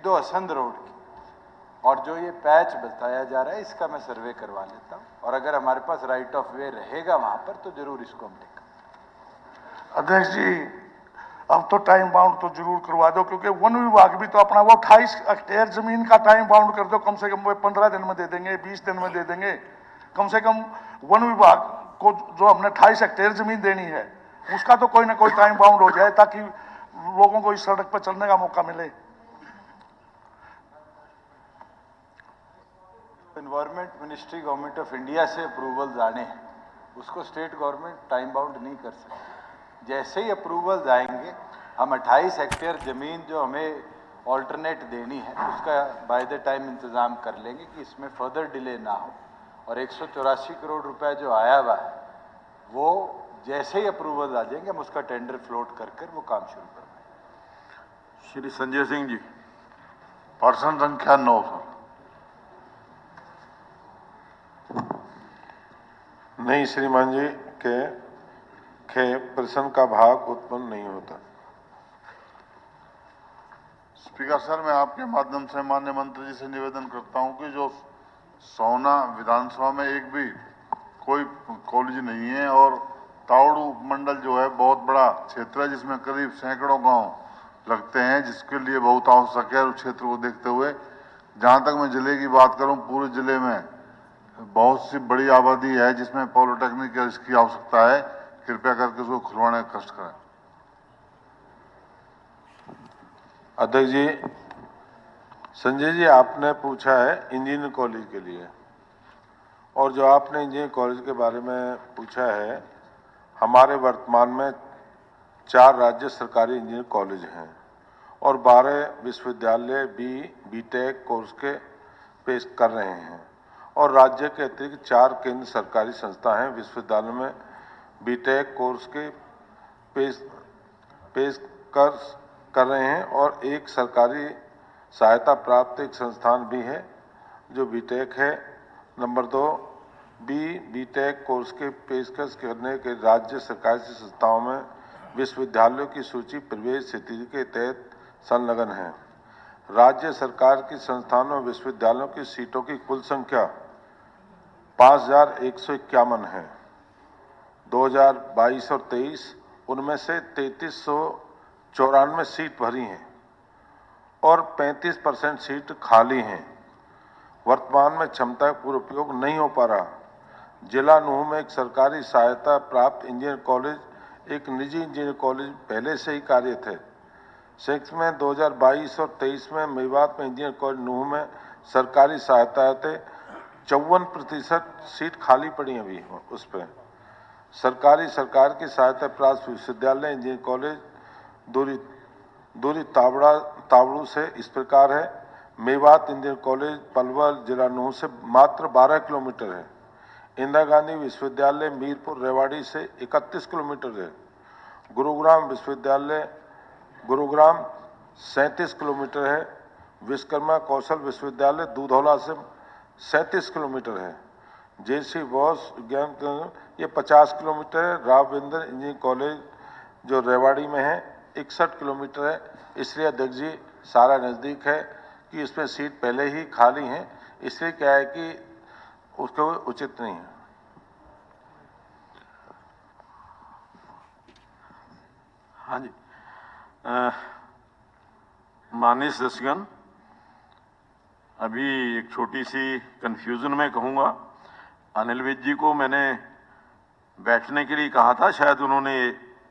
दो असंध रोड की, और जो ये पैच बताया जा रहा है इसका मैं सर्वे करवा लेता हूँ, और अगर हमारे पास राइट ऑफ वे रहेगा वहां पर तो जरूर इसको हम लेंगे। अध्यक्ष जी, अब तो टाइम बाउंड तो जरूर करवा दो, क्योंकि वन विभाग भी तो अपना वो 28 हेक्टेयर जमीन का टाइम बाउंड कर दो, कम से कम वो 15 दिन में दे देंगे, 20 दिन में दे देंगे। कम से कम वन विभाग को जो हमने 28 हेक्टेयर जमीन देनी है उसका तो कोई ना कोई टाइम बाउंड हो जाए, ताकि लोगों को इस सड़क पर चलने का मौका मिले। Environment ministry government of India से अप्रूवल आने हैं, उसको स्टेट गवर्नमेंट टाइम बाउंड नहीं कर सकती। जैसे ही अप्रूवल आएंगे हम 28 हेक्टेयर जमीन जो हमें ऑल्टरनेट देनी है उसका बाय द टाइम इंतजाम कर लेंगे कि इसमें फर्दर डिले ना हो, और 184 करोड़ रुपए जो आया हुआ है वो जैसे ही अप्रूवल आ जाएंगे हम उसका टेंडर फ्लोट कर वो काम शुरू करवाएंगे। श्री संजय सिंह जी, पर्सन संख्या 9 सर। नहीं श्रीमान जी के प्रश्न का भाग उत्पन्न नहीं होता। स्पीकर सर, मैं आपके माध्यम से माननीय मंत्री जी से निवेदन करता हूं कि जो सोना विधानसभा में एक भी कोई कॉलेज नहीं है, और तावड़ू मंडल जो है बहुत बड़ा क्षेत्र है जिसमें करीब सैकड़ों गांव लगते हैं, जिसके लिए बहुत आवश्यक है। उस क्षेत्र को देखते हुए जहां तक मैं जिले की बात करूं, पूरे जिले में बहुत सी बड़ी आबादी है जिसमें पॉलिटेक्निक की आवश्यकता है। कृपया करके उसको खुलवाने का कष्ट करें। अध्यक्ष जी, संजय जी आपने पूछा है इंजीनियरिंग कॉलेज के लिए, और जो आपने इंजीनियरिंग कॉलेज के बारे में पूछा है, हमारे वर्तमान में 4 राज्य सरकारी इंजीनियरिंग कॉलेज हैं और 12 विश्वविद्यालय बीटेक कोर्स के पेश कर रहे हैं, और राज्य के अतिरिक्त 4 केंद्र सरकारी संस्था हैं विश्वविद्यालय में बीटेक कोर्स के पेश कर रहे हैं, और एक सरकारी सहायता प्राप्त एक संस्थान भी है जो बीटेक है। नंबर 2, बीटेक कोर्स के पेशकश करने के राज्य सरकारी संस्थाओं में विश्वविद्यालयों की सूची प्रवेश स्थिति के तहत संलग्न है। राज्य सरकार की संस्थानों विश्वविद्यालयों की सीटों की कुल संख्या 5151 है। 2022 और 23 उनमें से 3394 सीट भरी हैं और 35% सीट खाली हैं। वर्तमान में क्षमता का पूर्ण उपयोग नहीं हो पा रहा। जिला नूह में एक सरकारी सहायता प्राप्त इंजीनियरिंग कॉलेज, एक निजी इंजीनियरिंग कॉलेज पहले से ही कार्यरत है। सेक्स में 2022 और 23 में मेवात में इंजीनियरिंग कॉलेज नूह में सरकारी सहायता थे, 54% सीट खाली पड़ी अभी उस पर। सरकार की सहायता प्राप्त विश्वविद्यालय इंजीनियरिंग कॉलेज दूरी तावड़ू से इस प्रकार है। मेवात इंजीनियरिंग कॉलेज पलवल जिला नूह से मात्र 12 किलोमीटर है। इंदिरा गांधी विश्वविद्यालय मीरपुर रेवाड़ी से 31 किलोमीटर है। गुरुग्राम विश्वविद्यालय गुरुग्राम 37 किलोमीटर है। विश्वकर्मा कौशल विश्वविद्यालय दूधौला से 37 किलोमीटर है। जेसी बॉस विज्ञान ये 50 किलोमीटर है। राघवेंद्र इंजीनियरिंग कॉलेज जो रेवाड़ी में है 61 किलोमीटर है। इसलिए अध्यक्ष जी सारा नज़दीक है कि इसमें सीट पहले ही खाली हैं, इसलिए क्या है कि उसको उचित नहीं है। हाँ जी, माननीय सदस्यगण, अभी एक छोटी सी कंफ्यूजन में कहूँगा। अनिल विज जी को मैंने बैठने के लिए कहा था, शायद उन्होंने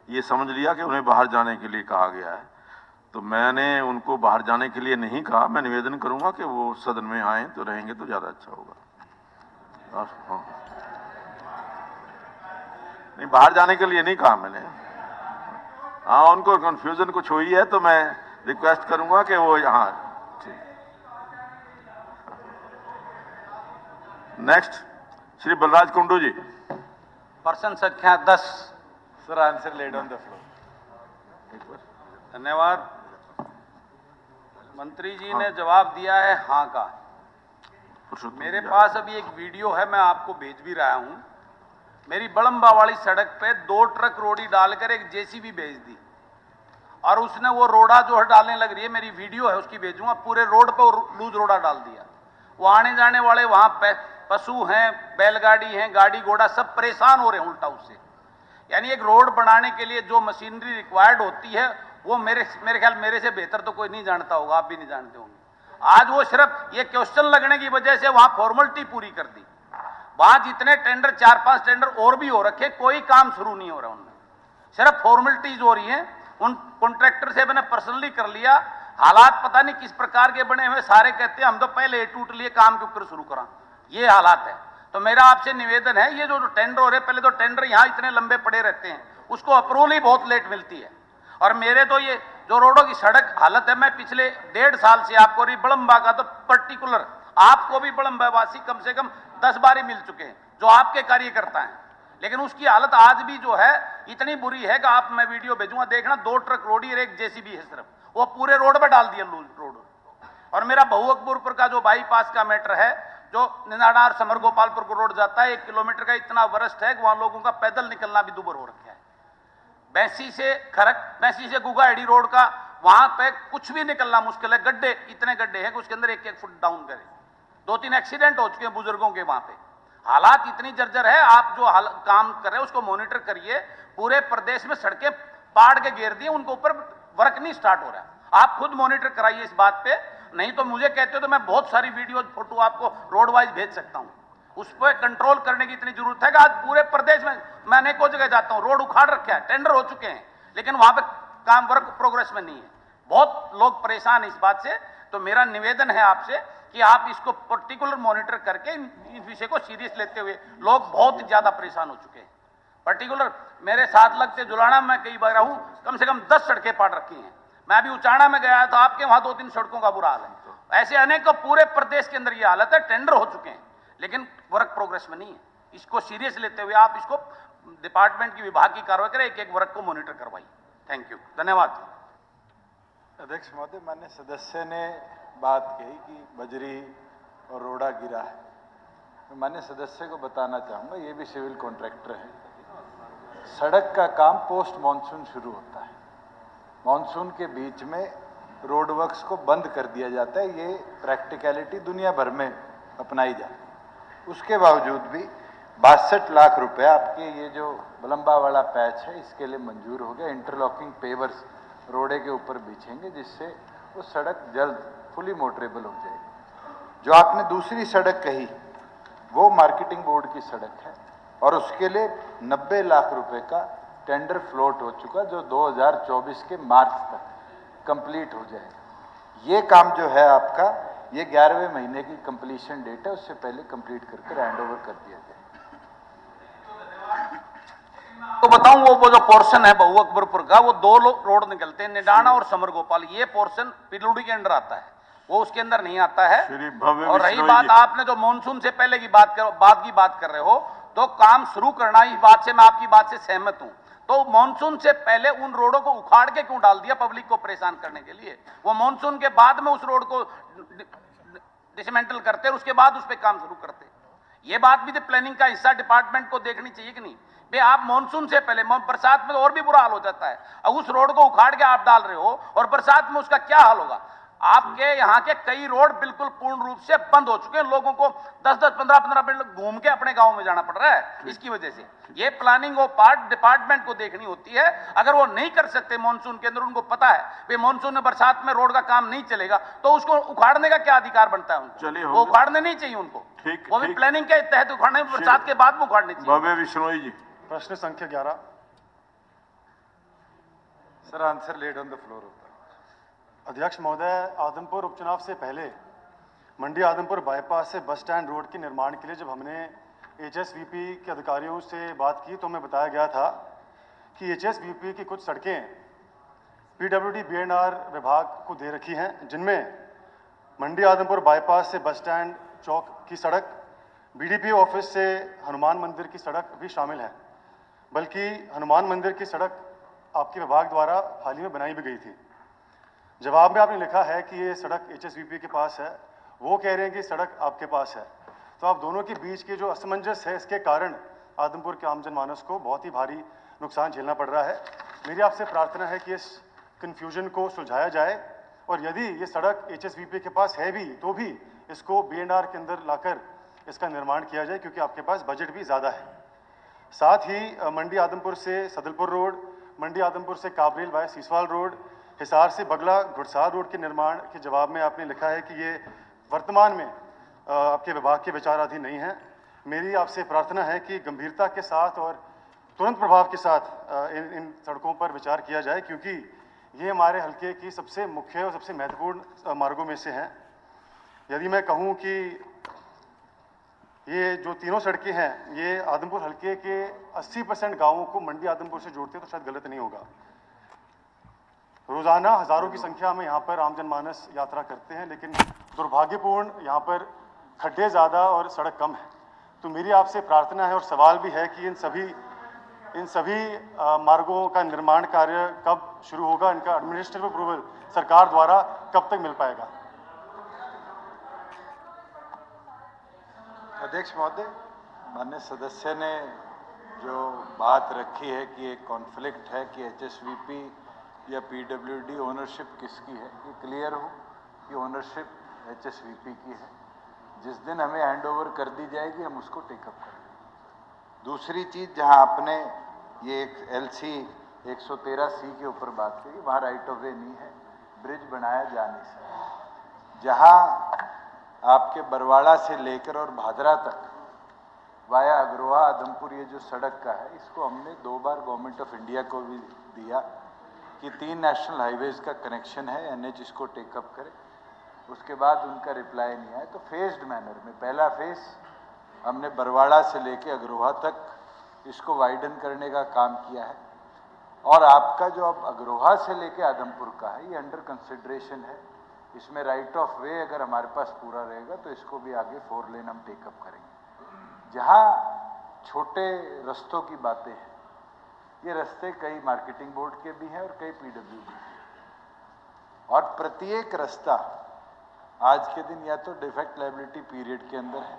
ये समझ लिया कि उन्हें बाहर जाने के लिए कहा गया है, तो मैंने उनको बाहर जाने के लिए नहीं कहा। मैं निवेदन करूंगा कि वो सदन में आए तो रहेंगे तो ज़्यादा अच्छा होगा। हाँ, नहीं बाहर जाने के लिए नहीं कहा मैंने। हाँ, उनको कंफ्यूजन कुछ हुई है तो मैं रिक्वेस्ट करूंगा कि वो यहाँ। नेक्स्ट श्री बलराज कुंडू जी, पर्सन संख्या 10। Sir answer laid on the floor. धन्यवाद। मंत्री जी ने जवाब दिया है हाँ का। मेरे पास अभी एक वीडियो है, मैं आपको भेज भी रहा हूं। मेरी बड़म्बा वाली सड़क पे 2 ट्रक रोड़ी डालकर एक जेसीबी भेज दी और उसने वो रोड़ा जो है डालने लग रही है, मेरी वीडियो है उसकी भेजूंगा, पूरे रोड पे लूज रोड़ा डाल दिया। वो आने जाने वाले वहां पशु हैं, बैलगाड़ी हैं, गाड़ी घोड़ा सब परेशान हो रहे हैं उल्टा उससे। यानी एक रोड बनाने के लिए जो मशीनरी रिक्वायर्ड होती है वो मेरे ख्याल मेरे से बेहतर तो कोई नहीं जानता होगा, आप भी नहीं जानते होंगे। आज वो सिर्फ ये क्वेश्चन लगने की वजह से वहां फॉर्मेलिटी पूरी कर दी। वहां जितने टेंडर 4-5 टेंडर और भी हो रखे, कोई काम शुरू नहीं हो रहा उनमें, सिर्फ फॉर्मेलिटीज हो रही है। उन कॉन्ट्रैक्टर से मैंने पर्सनली कर लिया, हालात पता नहीं किस प्रकार के बने हुए, सारे कहते हैं हम तो पहले टूट लिए काम के ऊपर शुरू करा, ये हालात है। तो मेरा आपसे निवेदन है, ये जो टेंडर हो रहे, पहले तो टेंडर यहां इतने लंबे पड़े रहते हैं, उसको अप्रूवल ही बहुत लेट मिलती है। और मेरे तो ये जो रोडों की सड़क हालत है, मैं पिछले 1.5 साल से आपको बड़म्बा का तो पर्टिकुलर, आपको भी बड़म्बा वासी कम से कम 10 बार ही मिल चुके हैं जो आपके कार्यकर्ता हैं, लेकिन उसकी हालत आज भी जो है इतनी बुरी है कि आप, मैं वीडियो भेजूंगा देखना, 2 ट्रक रोडी और 1 जेसीबी है सिर्फ, वो पूरे रोड पे डाल दिया रोड। और मेरा बहु अकबरपुर का जो बाईपास का मैटर है, जो निनाड़ा और समर गोपालपुर को रोड जाता है, 1 किलोमीटर का, इतना वरस्ट है कि वहां लोगों का पैदल निकलना भी दुभर हो रखा है। बैसी से खरक, बैसी से गुगाहेड़ी रोड का वहां पे कुछ भी निकलना मुश्किल है, गड्ढे, इतने गड्ढे हैं कि उसके अंदर 1-1 फुट डाउन करें। 2-3 एक्सीडेंट हो चुके हैं बुजुर्गों के वहां पे। हालात इतनी जर्जर है, आप जो काम कर रहे हैं उसको मॉनिटर करिए। पूरे प्रदेश में सड़कें पाड़ के घेर दी, उनको ऊपर वर्क नहीं स्टार्ट हो रहा है। आप खुद मॉनिटर कराइए इस बात पे, नहीं तो मुझे कहते हो तो मैं बहुत सारी वीडियो फोटो आपको रोड वाइज भेज सकता हूं। उस पर कंट्रोल करने की इतनी जरूरत है कि आज पूरे प्रदेश में मैं अनेकों जगह जाता हूं, रोड उखाड़ रखे हैं, टेंडर हो चुके हैं, लेकिन वहां पे काम वर्क प्रोग्रेस में नहीं है। बहुत लोग परेशान हैं इस बात से। तो मेरा निवेदन है आपसे कि आप इसको पर्टिकुलर मॉनिटर करके इस विषय को सीरियस लेते हुए, लोग बहुत ज्यादा परेशान हो चुके हैं। पर्टिकुलर मेरे साथ लगते जुलाना में कई बार हूं, कम से कम 10 सड़कें पाड़ रखी हैं। मैं अभी उचाना में गया तो आपके वहां 2-3 सड़कों का बुरा हाल है। ऐसे अनेकों पूरे प्रदेश के अंदर ये हालत है, टेंडर हो चुके हैं लेकिन वर्क प्रोग्रेस में नहीं है। इसको सीरियस लेते हुए आप इसको डिपार्टमेंट की, विभाग की कार्रवाई करें, एक वर्क को मॉनिटर करवाइए। थैंक यू, धन्यवाद। अध्यक्ष महोदय, माननीय सदस्य ने बात कही कि बजरी और रोड़ा गिरा है। मैं माननीय सदस्य को बताना चाहूँगा, ये भी सिविल कॉन्ट्रैक्टर है। सड़क का काम पोस्ट मानसून शुरू होता है, मानसून के बीच में रोड वर्क्स को बंद कर दिया जाता है। ये प्रैक्टिकलिटी दुनिया भर में अपनाई जाती है। उसके बावजूद भी 62 लाख रुपए आपके ये जो बलम्बा वाला पैच है इसके लिए मंजूर हो गया। इंटरलॉकिंग पेवर्स रोडे के ऊपर बिछेंगे जिससे वो सड़क जल्द फुली मोटरेबल हो जाएगी। जो आपने दूसरी सड़क कही वो मार्केटिंग बोर्ड की सड़क है और उसके लिए 90 लाख रुपए का टेंडर फ्लोट हो चुका, जो 2024 के मार्च तक कंप्लीट हो जाएगा। ये काम जो है आपका, ये 11वें महीने की कंप्लीशन डेट है, उससे पहले कंप्लीट करके हैंड ओवर कर दिया जाए। तो बताऊं, वो जो पोर्शन है बहु अकबरपुर का, वो 2 रोड निकलते हैं, निडाना और समर गोपाल। ये पोर्शन पिलुड़ी के अंडर आता है, वो उसके अंदर नहीं आता है। और रही बात आपने जो मानसून से पहले की बात कर रहे हो, तो काम शुरू करना, इस बात से मैं आपकी बात से सहमत हूं। तो मानसून से पहले उन रोडों को उखाड़ के क्यों डाल दिया पब्लिक को परेशान करने के लिए? वो मानसून के बाद में उस रोड को डिसमेंटल करते और उसके बाद उस पर काम शुरू करते। ये बात भी तो प्लानिंग का हिस्सा डिपार्टमेंट को देखनी चाहिए कि नहीं? भाई आप मानसून से पहले, बरसात में तो और भी बुरा हाल हो जाता है, अब उस रोड को उखाड़ के आप डाल रहे हो और बरसात में उसका क्या हाल होगा? आपके यहाँ के कई रोड बिल्कुल पूर्ण रूप से बंद हो चुके हैं, लोगों को 10-10, 15-15 मिनट घूम के अपने गांव में जाना पड़ रहा है इसकी वजह से। ये प्लानिंग वो पार्ट डिपार्टमेंट को देखनी होती है। अगर वो नहीं कर सकते मानसून के अंदर, उनको पता है भाई मानसून में बरसात में रोड का काम नहीं चलेगा, तो उसको उखाड़ने का क्या अधिकार बनता है उनको? वो उखाड़ने नहीं चाहिए उनको, वो भी प्लानिंग के तहत उखाड़ने, बरसात के बाद में उखाड़ने चाहिए। भव्य विश्नोई जी, प्रश्न संख्या 11। Sir, answer let on the floor होता है। अध्यक्ष महोदय, आदमपुर उपचुनाव से पहले मंडी आदमपुर बाईपास से बस स्टैंड रोड के निर्माण के लिए जब हमने एचएसवीपी के अधिकारियों से बात की तो हमें बताया गया था कि एचएसवीपी की कुछ सड़कें पीडब्ल्यूडी बीएनआर विभाग को दे रखी हैं, जिनमें मंडी आदमपुर बाईपास से बस स्टैंड चौक की सड़क, बीडीपी ऑफिस से हनुमान मंदिर की सड़क भी शामिल है। बल्कि हनुमान मंदिर की सड़क आपके विभाग द्वारा हाल ही में बनाई भी गई थी। जवाब में आपने लिखा है कि ये सड़क एचएसवीपी के पास है, वो कह रहे हैं कि सड़क आपके पास है। तो आप दोनों के बीच के जो असमंजस है, इसके कारण आदमपुर के आम जनमानस को बहुत ही भारी नुकसान झेलना पड़ रहा है। मेरी आपसे प्रार्थना है कि इस कन्फ्यूजन को सुलझाया जाए, और यदि ये सड़क HSVP के पास है भी तो भी इसको BNR के अंदर लाकर इसका निर्माण किया जाए, क्योंकि आपके पास बजट भी ज़्यादा है। साथ ही मंडी आदमपुर से सदलपुर रोड, मंडी आदमपुर से काबरेल वाया सीसवाल रोड, हिसार से बगला घुड़सार रोड के निर्माण के जवाब में आपने लिखा है कि ये वर्तमान में आपके विभाग के विचाराधीन नहीं है। मेरी आपसे प्रार्थना है कि गंभीरता के साथ और तुरंत प्रभाव के साथ इन सड़कों पर विचार किया जाए, क्योंकि ये हमारे हल्के की सबसे मुख्य और सबसे महत्वपूर्ण मार्गों में से हैं। यदि मैं कहूँ कि ये जो तीनों सड़कें हैं ये आदमपुर हल्के के 80% गांवों को मंडी आदमपुर से जोड़ते तो शायद गलत नहीं होगा। रोजाना हजारों की संख्या में यहाँ पर आम जनमानस यात्रा करते हैं, लेकिन दुर्भाग्यपूर्ण यहाँ पर खड्डे ज़्यादा और सड़क कम है। तो मेरी आपसे प्रार्थना है और सवाल भी है कि इन सभी मार्गों का निर्माण कार्य कब शुरू होगा, इनका एडमिनिस्ट्रेटिव अप्रूवल सरकार द्वारा कब तक मिल पाएगा। अध्यक्ष महोदय, माननीय सदस्य ने जो बात रखी है कि एक कॉन्फ्लिक्ट है कि HSVP या PWD ओनरशिप किसकी है, ये क्लियर हो कि ओनरशिप HSVP की है। जिस दिन हमें हैंडओवर कर दी जाएगी हम उसको टेकअप करेंगे। दूसरी चीज़, जहां आपने ये एक LC 113C के ऊपर बात करी, वहाँ राइट ऑफ वे नहीं है, ब्रिज बनाया जा नहीं सकता। जहाँ आपके बरवाड़ा से लेकर और भादरा तक वाया अग्रोहा आदमपुर ये जो सड़क का है, इसको हमने 2 बार गवर्नमेंट ऑफ इंडिया को भी दिया कि 3 नेशनल हाईवेज का कनेक्शन है, NH इसको टेकअप करे। उसके बाद उनका रिप्लाई नहीं आया, तो फेज्ड मैनर में पहला फेज हमने बरवाड़ा से लेके अग्रोहा तक इसको वाइडन करने का काम किया है, और आपका जो अब अग्रोहा से लेके आदमपुर का है ये अंडर कंसिडरेशन है। इसमें राइट ऑफ वे अगर हमारे पास पूरा रहेगा तो इसको भी आगे 4 लेन हम टेकअप करेंगे। जहाँ छोटे रस्तों की बातें हैं, ये रास्ते कई मार्केटिंग बोर्ड के भी हैं और कई PWD के हैं, और प्रत्येक रास्ता आज के दिन या तो डिफेक्ट लायबिलिटी पीरियड के अंदर है,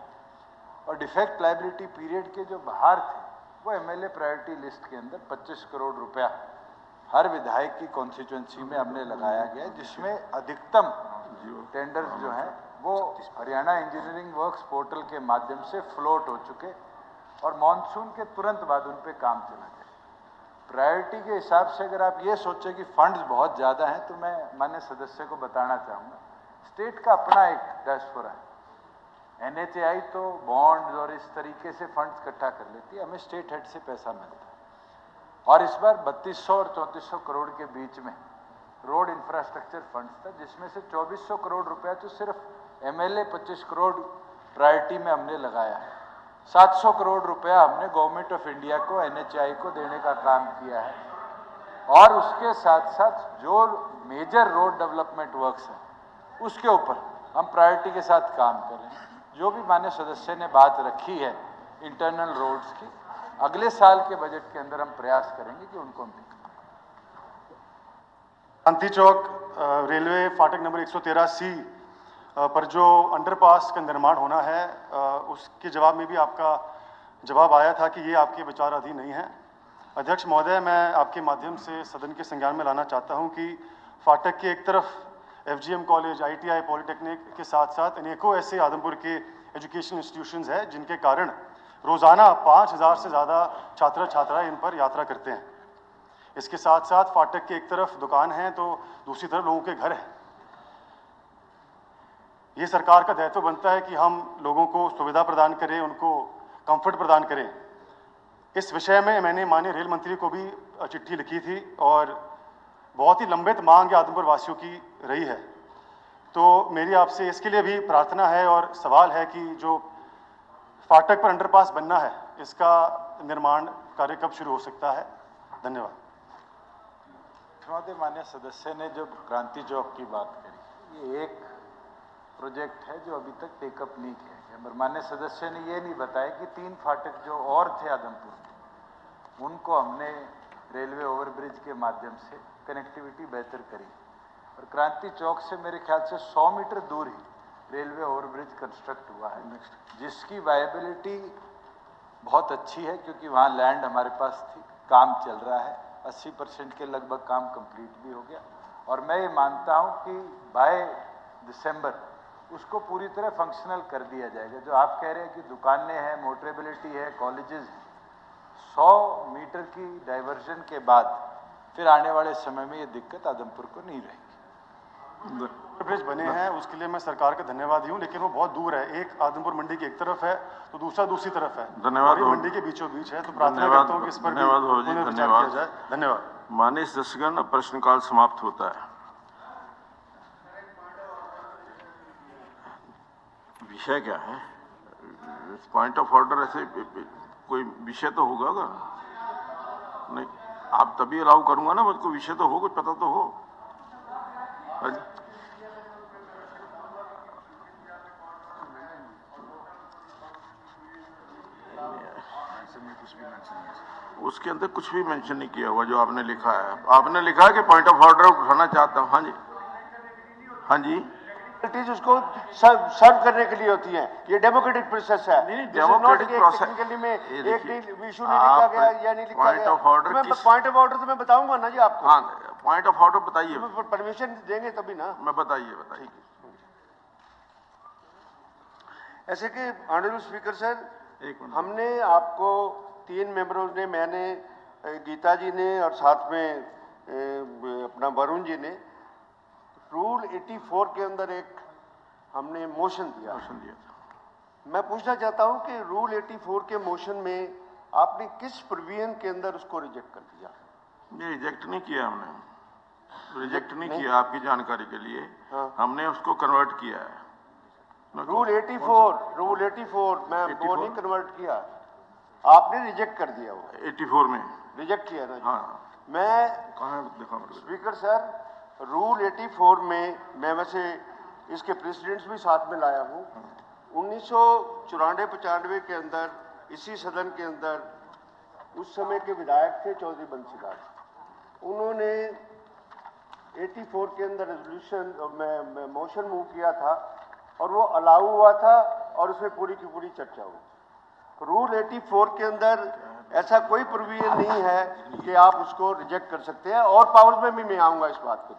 और डिफेक्ट लायबिलिटी पीरियड के जो बाहर थे वो MLA प्रायोरिटी लिस्ट के अंदर 25 करोड़ रुपया हर विधायक की कॉन्स्टिट्यूंसी में हमने लगाया गया, जिसमें अधिकतम टेंडर्स जो हैं वो हरियाणा इंजीनियरिंग वर्क्स पोर्टल के माध्यम से फ्लोट हो चुके, और मॉनसून के तुरंत बाद उन पे काम चला जाए। प्रायोरिटी के हिसाब से अगर आप ये सोचें कि फंड्स बहुत ज़्यादा हैं, तो मैं माननीय सदस्य को बताना चाहूँगा, स्टेट का अपना एक डायस्पोरा है। NHAI तो बॉन्ड्स और इस तरीके से फंड्स इकट्ठा कर लेती है, हमें स्टेट हेड से पैसा मिलता है, और इस बार 3200 और 3400 करोड़ के बीच में रोड इंफ्रास्ट्रक्चर फंड्स था, जिसमें से 2400 करोड़ रुपया तो सिर्फ MLA 25 करोड़ प्रायोरिटी में हमने लगाया है। 700 करोड़ रुपया हमने गवर्नमेंट ऑफ इंडिया को NHAI को देने का काम किया है, और उसके साथ साथ जो मेजर रोड डेवलपमेंट वर्क्स हैं उसके ऊपर हम प्रायोरिटी के साथ काम कर रहे हैं। जो भी माननीय सदस्य ने बात रखी है इंटरनल रोड्स की, अगले साल के बजट के अंदर हम प्रयास करेंगे कि उनको हम देखें। क्रांति चौक रेलवे फाटक नंबर 113C पर जो अंडरपास का निर्माण होना है, उसके जवाब में भी आपका जवाब आया था कि ये आपके विचाराधीन नहीं है। अध्यक्ष महोदय, मैं आपके माध्यम से सदन के संज्ञान में लाना चाहता हूं कि फाटक के एक तरफ FGM कॉलेज, ITI, पॉलिटेक्निक के साथ साथ अनेकों ऐसे आदमपुर के एजुकेशन इंस्टीट्यूशंस हैं जिनके कारण रोजाना 5000 से ज़्यादा छात्र छात्राएं इन पर यात्रा करते हैं। इसके साथ साथ फाटक के एक तरफ दुकान है तो दूसरी तरफ लोगों के घर हैं। ये सरकार का दायित्व बनता है कि हम लोगों को सुविधा प्रदान करें, उनको कंफर्ट प्रदान करें। इस विषय में मैंने माननीय रेल मंत्री को भी चिट्ठी लिखी थी, और बहुत ही लंबित मांग आदमपुर वासियों की रही है। तो मेरी आपसे इसके लिए भी प्रार्थना है और सवाल है कि जो फाटक पर अंडरपास बनना है, इसका निर्माण कार्य कब शुरू हो सकता है? धन्यवाद। माननीय सदस्य ने जब क्रांति चौक की बात करी, ये एक प्रोजेक्ट है जो अभी तक टेकअप नहीं किया गया, पर माननीय सदस्य ने ये नहीं बताया कि 3 फाटक जो और थे आदमपुर के, उनको हमने रेलवे ओवरब्रिज के माध्यम से कनेक्टिविटी बेहतर करी, और क्रांति चौक से मेरे ख्याल से 100 मीटर दूर ही रेलवे ओवरब्रिज कंस्ट्रक्ट हुआ है, जिसकी वायबिलिटी बहुत अच्छी है, क्योंकि वहाँ लैंड हमारे पास थी, काम चल रहा है। 80% के लगभग काम कंप्लीट भी हो गया और मैं ये मानता हूँ कि बाय दिसंबर उसको पूरी तरह फंक्शनल कर दिया जाएगा। जो आप कह रहे हैं कि दुकानें हैं, मोटरेबिलिटी है, कॉलेजेस हैं, 100 मीटर की डाइवर्जन के बाद फिर आने वाले समय में ये दिक्कत आदमपुर को नहीं रहेगी। ब्रिज बने हैं उसके लिए मैं सरकार का धन्यवादी हूं, लेकिन वो बहुत दूर है। एक आदमपुर मंडी की एक तरफ है तो दूसरा दूसरी तरफ है। धन्यवाद। मंडी के बीचों बीच है, तो प्रार्थना करता हूं कि इस पर भी पुनर्विचार किया जाए। धन्यवाद। माननीय सदस्यगण, प्रश्नकाल समाप्त होता है। विषय क्या है? पॉइंट ऑफ ऑर्डर ऐसे कोई विषय तो होगा नहीं, आप तभी अलाउ करूंगा ना, मुझको विषय तो हो, कुछ पता तो हो। उसके अंदर कुछ भी मेंशन नहीं किया हुआ जो आपने लिखा है। आपने लिखा है कि पॉइंट ऑफ ऑर्डर उठाना चाहता हूं। हाँ जी, हाँ जी, उसको सर्व करने के लिए होती है। ये डेमोक्रेटिक प्रोसेस है। नहीं, डेमोक्रेटिक प्रोसेस टेक्निकली में एक इशू नहीं लिखा गया या नहीं लिखा पॉइंट गया। Of order point of order तो मैं बताऊंगा ना जी आपको। हाँ, पॉइंट ऑफ ऑर्डर बताइए। परमिशन देंगे तभी ना। मैं बताइए। ऐसे कि ऑनरेबल स्पीकर सर, एक मिनट। हमने आपको 3 मेंबरों ने, मैंने, गीता जी ने और साथ में अपना वरुण जी ने रूल 84 के अंदर एक हमने मोशन दिया था। मैं पूछना चाहता हूं कि रूल 84 के मोशन में आपने किस प्रोविजन के अंदर उसको रिजेक्ट कर दिया? नहीं, रिजेक्ट नहीं किया हमने, रिजेक्ट नहीं किया। आपकी जानकारी के लिए हमने उसको कन्वर्ट किया है। रूल 84 मैं वो नहीं कन्वर्ट किया, आपने रिजेक्ट कर दिया। वो 84 में रिजेक्ट किया ना। हाँ, मैं कहाँ देखा स्पीकर सर, रूल 84 में मैं वैसे इसके प्रेसिडेंट्स भी साथ में लाया हूँ। 1994-95 के अंदर इसी सदन के अंदर उस समय के विधायक थे चौधरी बंसीलाल, उन्होंने 84 के अंदर रेजोल्यूशन मोशन मूव किया था और वो अलाउ हुआ था और उसमें पूरी की पूरी चर्चा हुई। रूल 84 के अंदर ऐसा कोई प्रोविजन नहीं है कि आप उसको रिजेक्ट कर सकते हैं। और पावर्स में भी मैं आऊंगा इस बात को।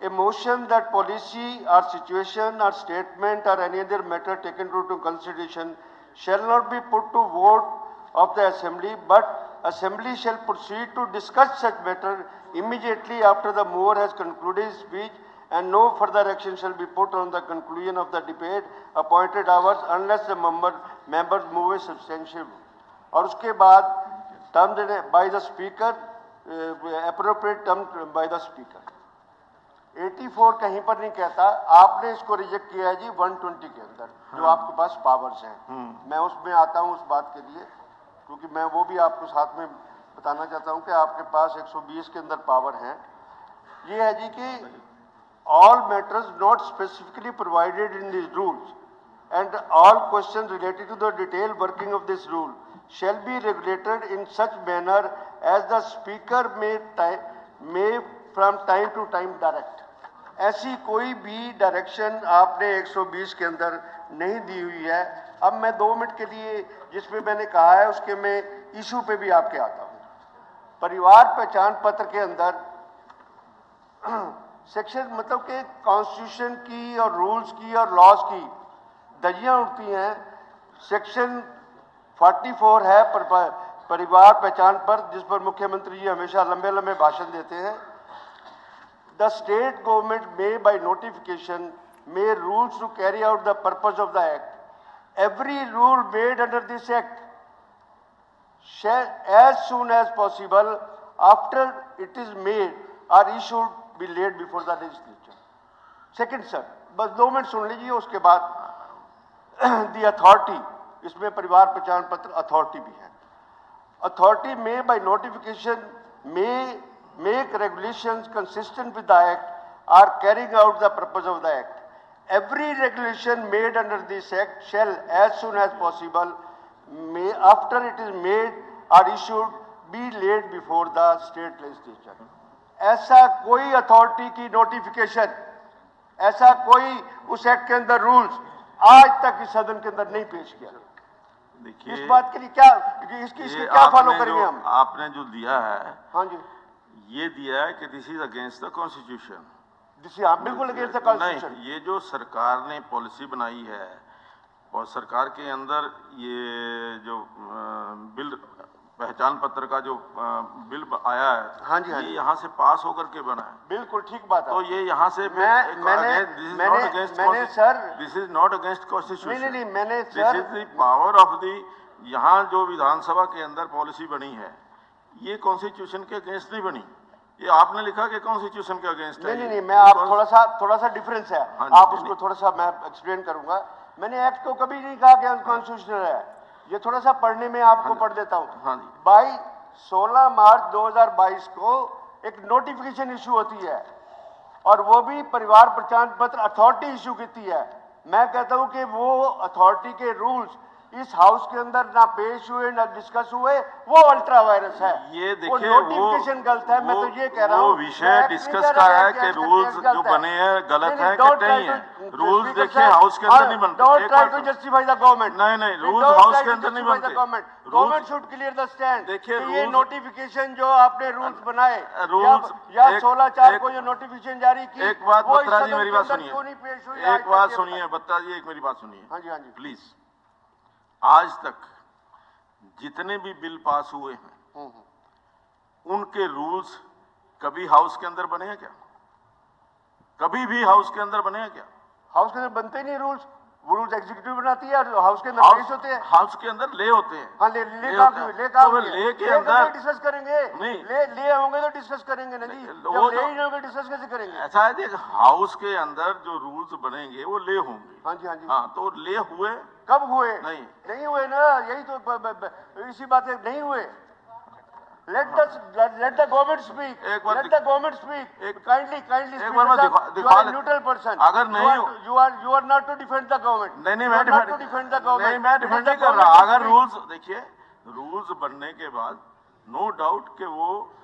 A motion that policy or situation or statement or any other matter taken into consideration shall not be put to vote of the assembly, but assembly shall proceed to discuss such matter immediately after the mover has concluded his speech, and no further action shall be put on the conclusion of the debate appointed hours unless the members move a substantial. और उसके बाद termed by the speaker, appropriate term by the speaker. 84 कहीं पर नहीं कहता, आपने इसको reject किया है जी 120 के अंदर। जो आपके पास पावर्स हैं, मैं उसमें आता हूं उस बात के लिए, क्योंकि मैं वो भी आपको साथ में बताना चाहता हूं कि आपके पास 120 के अंदर पावर है। ये है जी कि all matters not specifically provided in these rules and all questions related to the detailed working of this rule shall be regulated in such manner as the speaker may from time to time direct. ऐसी कोई भी direction आपने 120 के अंदर नहीं दी हुई है। अब मैं 2 मिनट के लिए जिसमें मैंने कहा है उसके मैं इशू पे भी आपके आता हूं। परिवार पहचान पत्र के अंदर सेक्शन, मतलब कि कॉन्स्टिट्यूशन की और रूल्स की और लॉज की धज्जियां उड़ती हैं। सेक्शन 44 है परिवार पहचान पर, जिस पर मुख्यमंत्री जी हमेशा लंबे लंबे भाषण देते हैं। The state government may by notification make rules to carry out the purpose of the act. Every rule made under this act shall, as soon as possible after it is made or issued, be laid before the legislature. Second sir, बस 2 minute सुन लीजिए। उसके बाद the authority, इसमें परिवार पहचान पत्र authority भी है। Authority may by notification may make regulations consistent with the act or carrying out the purpose of the act. Every regulation made under this act shall, as soon as possible, may after it is made or issued, be laid before the state legislature. ऐसा कोई authority की notification, ऐसा कोई उस act के अंदर rules आज तक इस सदन के अंदर नहीं पेश किया। देखिए, इस बात के लिए क्या इसकी ये क्या फॉलो आपने करेंगे जो- हम? आपने जो दिया है, हाँ जी, ये दिया है कि this is against the constitution. जिससे आप बिल्कुल अगेंस्ट द कॉन्स्टिट्यूशन। नहीं, ये जो सरकार ने पॉलिसी बनाई है और सरकार के अंदर ये जो बिल पहचान पत्र का जो बिल आया है, हाँ जी, हाँ ये जी। यहाँ से पास होकर के बना है। बिल्कुल ठीक बात है। तो ये यहाँ से मैंने sir this is not against constitution. नहीं, मैंने this sir is the power of the, यहाँ जो विधानसभा के अंदर पॉलिसी बनी है, ये कॉन्स्टिट्यूशन के अगेंस्ट नहीं बनी। ये आपने लिखा कि कॉन्स्टिट्यूशन के अगेंस्ट है। नहीं, मैं आप थोड़ा सा डिफरेंस है, हाँ जी, आप नहीं, उसको थोड़ा सा मैं एक्सप्लेन करूंगा। मैंने एक्ट को कभी नहीं कहा कि अनकॉन्स्टिट्यूशनल है। ये थोड़ा सा पढ़ने में आपको पढ़ देता हूँ। हाँ जी। 16 मार्च 2022 को एक नोटिफिकेशन इशू होती है और वो भी परिवार पहचान पत्र अथॉरिटी इशू करती है। मैं कहता हूं कि वो अथॉरिटी के रूल्स इस हाउस के अंदर ना पेश हुए ना डिस्कस हुए, वो अल्ट्रा वायरस है। ये देखिए, वो नोटिफिकेशन गलत है। मैं तो ये कह रहा हूँ, वो विषय डिस्कस का है कि रूल्स जो बने हैं गलत है कि नहीं है। रूल्स देखिए हाउस के अंदर नहीं बनते। Don't try to justify the government. नहीं, रूल्स हाउस के अंदर नहीं बनते। Government should clear the stand. देखिए, ये rules- नोटिफिकेशन जो आपने रूल्स बनाए रूल्स या एक- 16/4 को एक- जो नोटिफिकेशन जारी की, एक बात वो इस बत्रा जी सदन मेरी के बात अंदर सुनिए, क्यों नहीं पेश हुई? आज एक तक बात ये सुनिए बत्रा जी, एक मेरी बात सुनिए हाँ जी, हाँ जी। प्लीज। आज तक जितने भी बिल पास हुए हैं उनके रूल्स कभी हाउस के अंदर बने हैं क्या? कभी भी हाउस के अंदर बने हैं क्या? हाउस के अंदर बनते ही नहीं रूल्स। वो रूल्स एग्जीक्यूटिव बनाती है और हाउस के अंदर पेश होते हैं। हाउस के अंदर ले होते हैं। हाँ, ले होते हैं। कहाँ तो हुए? ले के ले अंदर डिस्कस करेंगे। नहीं। ले होंगे तो डिस्कस करेंगे ना जी। नहीं, जब वो ले तो- ही नहीं होंगे डिस्कस कैसे करेंगे? ऐसा है कि हाउस के अंदर जो रूल्स बनेंगे वो ले होंगे। हाँ जी, हाँ जी। हाँ, तो ले हुए कब हुए? नहीं हुए ना, यही तो इसी बात है, नहीं हुए। Let the government speak. एक बार Let the government speak. एक- Kindly एक speak. बार मैं sir. दिखा- You are a दिखा- neutral person. अगर नहीं हो- you are not to defend the government. नहीं, You मैं are not to defend defend the government. नहीं, मैं Let डिफेंड the नहीं कर government रहा। अगर speak. रूल्स देखिए, रूल्स बनने के बाद नो डाउट कि वो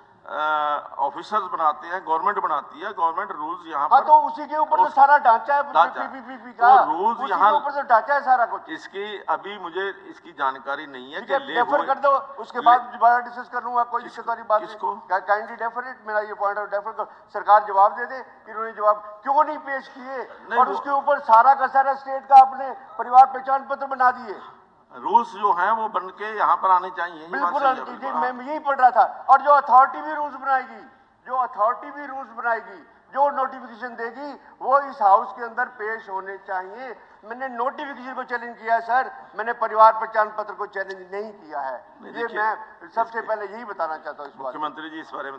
ऑफिसर्स बनाते हैं, गवर्नमेंट बनाती है, गवर्नमेंट रूल्स यहाँ हाँ, पर तो उसी के ऊपर तो सारा ढांचा है ढांचा। PPP का। तो rules उसी यहाँ- के ऊपर तो ढांचा है सारा कुछ। इसकी अभी मुझे इसकी जानकारी नहीं है ठीक कि है, ले डेफर हुए- कर दो, उसके बाद दोबारा डिस्कस कर लूंगा। कोई दिक्कत वाली बात किसको? नहीं। Kindly defer it. मेरा ये पॉइंट ऑफ डेफर कर, सरकार जवाब दे दे कि उन्होंने जवाब क्यों नहीं पेश किए, नहीं, और वो- उसके ऊपर सारा का सारा स्टेट का अपने परिवार पहचान पत्र बना दिए। रूल्स जो हैं वो बन के यहाँ पर आने चाहिए। यही बात बिल्कुल सही है, जी, बिल्कुल। मैं यही पढ़ रहा था। और जो अथॉरिटी भी रूल्स बनाएगी, जो नोटिफिकेशन देगी, वो इस हाउस के अंदर पेश होने चाहिए। मैंने नोटिफिकेशन को चैलेंज किया है सर, मैंने परिवार पहचान पत्र को चैलेंज नहीं किया है। ये देखिए, मैं सबसे पहले यही बताना चाहता हूँ इस बात। मुख्यमंत्री जी इस बारे में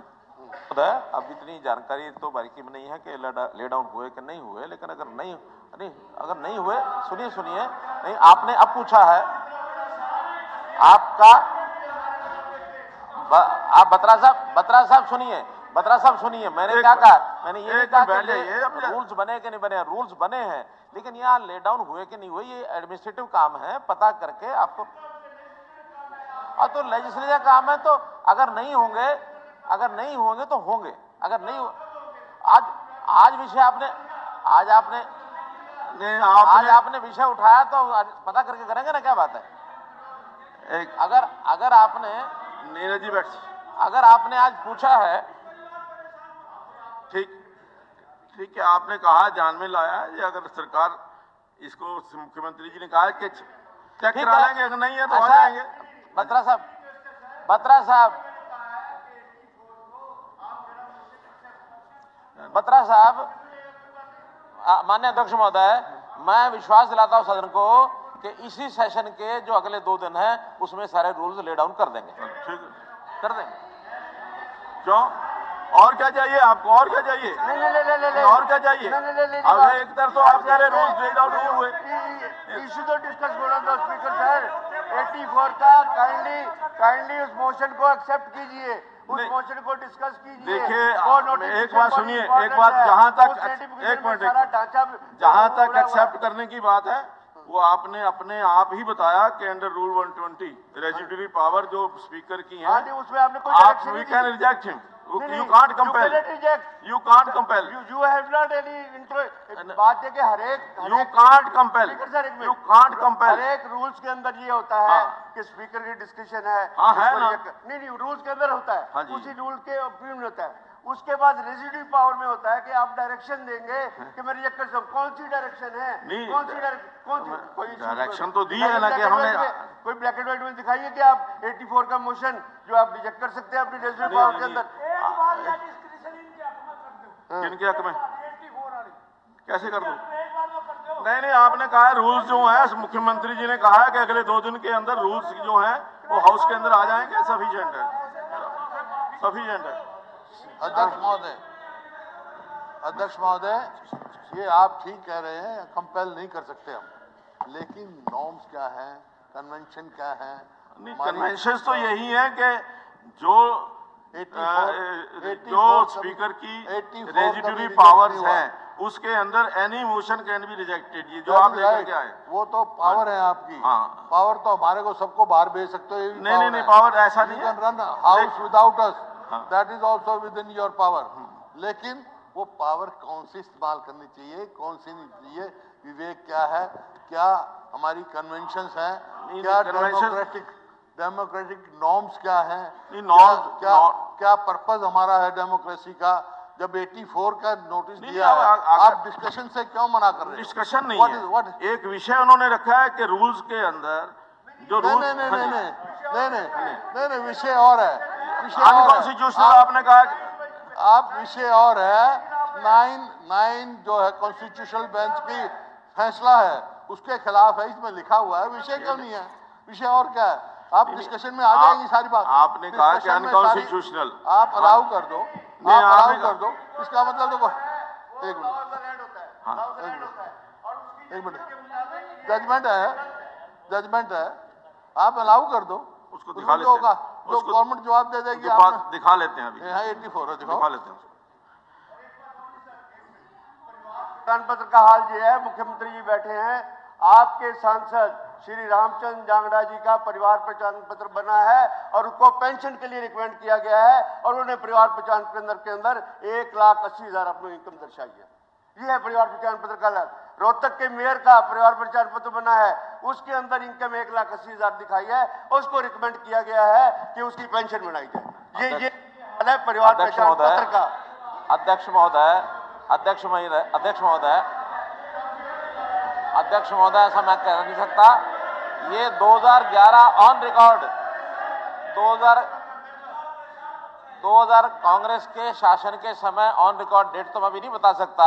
अब इतनी जानकारी तो बारीकी में नहीं है कि ले डाउन हुए कि नहीं हुए, लेकिन अगर नहीं हुए, सुनिए नहीं, आपने अब पूछा है आपका आप बत्रा साहब सुनिए, मैंने क्या कहा? मैंने ये नहीं कहा कि रूल्स बने कि नहीं बने। रूल्स बने हैं, लेकिन यहाँ ले डाउन हुए कि नहीं हुए ये एडमिनिस्ट्रेटिव काम है, पता करके आपको। और तो लेजिस्लेटिव काम है, तो अगर नहीं होंगे तो होंगे। अगर नहीं हो, आज विषय आज आपने विषय उठाया तो पता करके करेंगे ना, क्या बात है? अगर आपने नीरज जी बैठ, अगर आपने आज पूछा है, ठीक है, आपने कहा, जान में लाया है। ये अगर सरकार इसको मुख्यमंत्री जी ने कहा है कि चेक करा लेंगे, अगर नहीं है तो आ जाएंगे। बत्रा साहब माननीय अध्यक्ष महोदय, मैं विश्वास दिलाता हूं सदन को कि इसी सेशन के जो अगले 2 दिन हैं उसमें सारे रूल्स ले डाउन कर देंगे। ठीक है, कर देंगे। क्यों? और क्या चाहिए आपको? और क्या चाहिए? और क्या चाहिए? अब एक तरफ तो आप कह रहे रूल्स ले डाउन नहीं हुए। इश्यू तो डिस्कस होना था स्पीकर सर। 84 का काइंडली उस मोशन को एक्सेप्ट कीजिए, उस मोशन को डिस्कस कीजिए। देखिए, एक बात सुनिए, एक बात, जहां तक एक मिनट, जहां तक एक्सेप्ट करने की बात है, वो आपने अपने आप ही बताया कि अंडर रूल 120 रेजिडुअरी पावर जो स्पीकर की है, हाँ जी, उसमें आपने कोई आप डायरेक्शन वी नहीं कैन दी। रिजेक्ट हिम, नहीं, you can't you compel, cannot reject. You can't compel, You have not any intro. बात है कि you can't compel, speaker sir, एक यू मिनट, कांट कंपेल। हर एक रूल्स के अंदर ये होता है हाँ। कि स्पीकर की डिस्कशन है। हाँ, है उसको ना। नहीं, रूल्स के अंदर होता हाँ है, जी। उसी रूल के ऑप्शन में होता है। उसके बाद रेजिड्यू पावर में होता है कि आप डायरेक्शन देंगे कि मैं रिजेक्ट कर सकूं। कौन सी डायरेक्शन है? नहीं, कौन सी कोई डायरेक्शन तो दी है ना कि हमने कोई ब्लैक एंड व्हाइट में दिखाइए कि आप 84 का मोशन जो आप रिजेक्ट कर सकते हैं अपनी रेजिड्यू पावर के अंदर। किनके हक में कैसे कर दूं? नहीं, आपने कहा है रूल्स जो है, मुख्यमंत्री जी ने कहा है कि अगले 2 दिन के अंदर रूल्स जो हैं वो हाउस के अंदर आ जाएंगे, सफिशिएंट है, सफिशिएंट है। अध्यक्ष महोदय, ये आप ठीक कह रहे हैं, कंपेल नहीं कर सकते हम, लेकिन नॉर्म्स क्या है, कन्वेंशन क्या है? नहीं, कन्वेंशन तो यही है कि जो 84 जो स्पीकर की 84 रेजिडुअरी कभी पावर्स reject नहीं हुआ। हैं उसके अंदर any motion can be rejected, ये जो आप लेकर के आए। वो तो पावर है आपकी। हाँ। पावर तो हमारे को सबको बाहर भेज सकते हो। नहीं, पावर ऐसा नहीं है। रन हाउस विदाउट अस, हाँ। That is also with in your power. लेकिन वो पावर कौन सी इस्तेमाल करनी चाहिए, कौन सी नहीं चाहिए, विवेक क्या है, क्या हमारी कन्वेंशंस हैं, क्या डेमोक्रेटिक नॉर्म्स क्या हैं, क्या पर्पस हमारा है डेमोक्रेसी का। जब 84 का नोटिस दिया है, आप डिस्कशन से क्यों मना कर रहे हैं? डिस्कशन नहीं है, एक विषय उन्होंने रखा है कि रूल्स के अंदर जो रूल्स नहीं, विषय और है, विषय और है। कॉन्स्टिट्यूशनल आपने कहा आप विषय और है, 9 जो है कॉन्स्टिट्यूशनल बेंच की फैसला है, उसके खिलाफ है, इसमें लिखा हुआ है। विषय क्यों नहीं है? विषय और क्या है? आप डिस्कशन में आ जाएंगी सारी बात। आपने कहा कि अनकॉन्स्टिट्यूशनल, आप अलाउ कर दो, आप अलाउ कर दो, इसका मतलब देखो, एक मिनट, जजमेंट है, आप अलाउ कर दो, उसको दिखा लेते होगा, हैं, जो गवर्नमेंट जवाब दे देगी। दिखा लेते हैं अभी, यहाँ 84 है, दिखा लेते हैं। पत्र का हाल ये है, मुख्यमंत्री जी बैठे हैं, आपके सांसद श्री रामचंद्र जांगड़ा जी का परिवार पहचान पत्र बना है और उनको पेंशन के लिए रिकमेंड किया गया है और उन्होंने परिवार पहचान के अंदर 1,80,000 अपनी इनकम दर्शाई है। ये है परिवार पहचान पत्र का लाभ। रोहतक के मेयर का परिवार पहचान पत्र बना है, उसके अंदर इनकम 1,80,000 दिखाई है और उसको रिकमेंड किया गया है कि उसकी पेंशन बनाई जाए। ये हाल है परिवार पहचान पत्र का। अध्यक्ष महोदय, ऐसा मैं कह नहीं सकता। ये 2011 ऑन रिकॉर्ड, 2000 कांग्रेस के शासन के समय ऑन रिकॉर्ड डेट तो मैं भी नहीं बता सकता,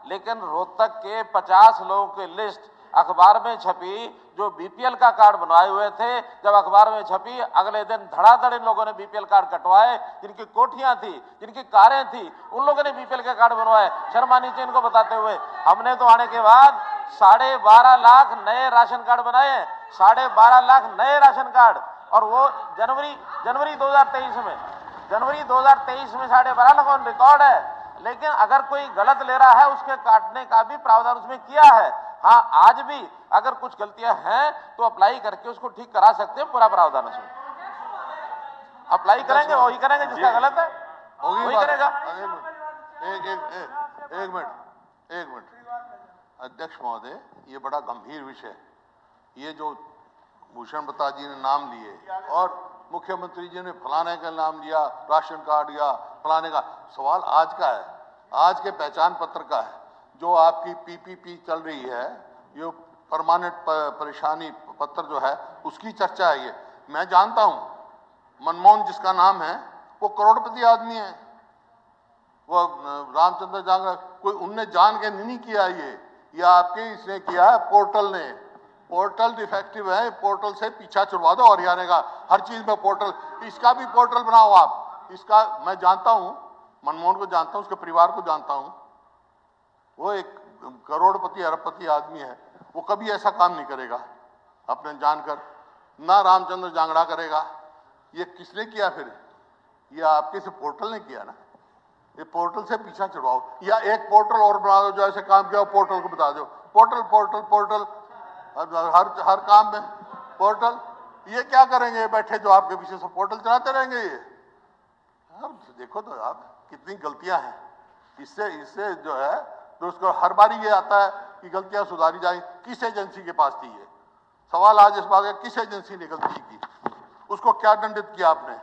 लेकिन रोहतक के 50 लोगों की लिस्ट अखबार में छपी जो बीपीएल का कार्ड बनवाए हुए थे। जब अखबार में छपी, अगले दिन धड़ाधड़ इन लोगों ने बीपीएल कार्ड कटवाए, जिनकी कोठियां थी, जिनकी कारें थी, उन लोगों ने बीपीएल के कार्ड बनवाए। शर्मा नीचे इनको बताते हुए, हमने तो आने के बाद 12.5 लाख नए राशन कार्ड बनाए हैं, 12.5 लाख नए राशन कार्ड, और वो जनवरी 2023 में 12.5 लाख ऑन रिकॉर्ड है। लेकिन अगर कोई गलत ले रहा है, उसके काटने का भी प्रावधान उसमें किया है। हाँ, आज भी अगर कुछ गलतियां हैं तो अप्लाई करके उसको ठीक करा सकते हैं, पूरा प्रावधान उसमें अप्लाई करेंगे, वही करेंगे, जिसका गलत है वही करेगा। एक मिनट अध्यक्ष महोदय, ये बड़ा गंभीर विषय है। ये जो भूषण बत्ता जी ने नाम लिए और मुख्यमंत्री जी ने फलाने का नाम लिया, राशन कार्ड या फलाने का, सवाल आज का है, आज के पहचान पत्र का है। जो आपकी पीपीपी चल रही है, ये परमानेंट परेशानी पत्र जो है, उसकी चर्चा है। ये मैं जानता हूं, मनमोहन जिसका नाम है वो करोड़पति आदमी है, वो रामचंद्र जांगड़ा, कोई उनने जान के नहीं किया। ये आपके इसने किया है, पोर्टल ने। पोर्टल डिफेक्टिव है, पोर्टल से पीछा छुड़वा दो। हरियाणा का हर चीज में पोर्टल, इसका भी पोर्टल बनाओ आप। इसका मैं जानता हूं, मनमोहन को जानता हूं, उसके परिवार को जानता हूं, वो एक करोड़पति अरबपति आदमी है, वो कभी ऐसा काम नहीं करेगा अपने जानकर, ना रामचंद्र जांगड़ा करेगा। ये किसने किया फिर? ये आपके से पोर्टल ने किया ना। ये पोर्टल से पीछा छुड़वाओ, या एक पोर्टल और बना दो जो ऐसे काम किया, पोर्टल को बता दो, पोर्टल पोर्टल पोर्टल। हर काम में पोर्टल, ये क्या करेंगे बैठे जो आपके पीछे से पोर्टल चलाते रहेंगे ये? अब देखो तो आप कितनी गलतियां हैं, इससे जो है तो उसको हर बारी ये आता है कि गलतियां सुधारी जाए। किस एजेंसी के पास थी ये? सवाल आज इस बात है किस एजेंसी ने गलती की, उसको क्या दंडित किया आपने,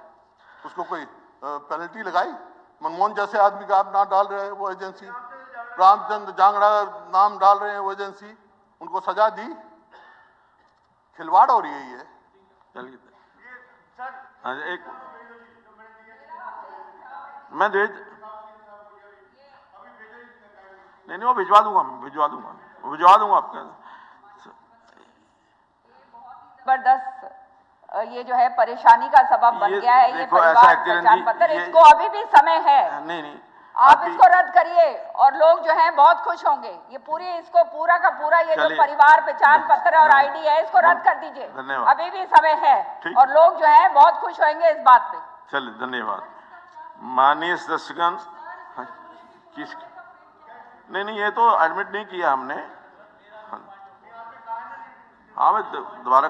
उसको कोई पेनल्टी लगाई? मनमोहन जैसे आदमी का आप नाम डाल रहे हैं वो एजेंसी, रामचंद्र जांगड़ा नाम डाल रहे हैं वो एजेंसी, उनको सजा दी? खिलवाड़ हो रही है ये। चलिए एक मैं नहीं वो भिजवा दूंगा आपके। जबरदस्त ये जो है परेशानी का सबब बन गया है ये परिवार पहचान पत्र। इसको अभी भी समय है, नहीं आप इसको रद्द करिए और लोग जो हैं बहुत खुश होंगे। ये इसको पूरा का पूरा ये जो परिवार पहचान पत्र और आईडी है इसको रद्द कर दीजिए, अभी भी समय है और लोग जो हैं बहुत खुश होंगे इस बात पे। चलिए धन्यवाद। माननीय दर्शकगण, नहीं ये तो एडमिट नहीं किया हमने। हाँ मैं दोबारा,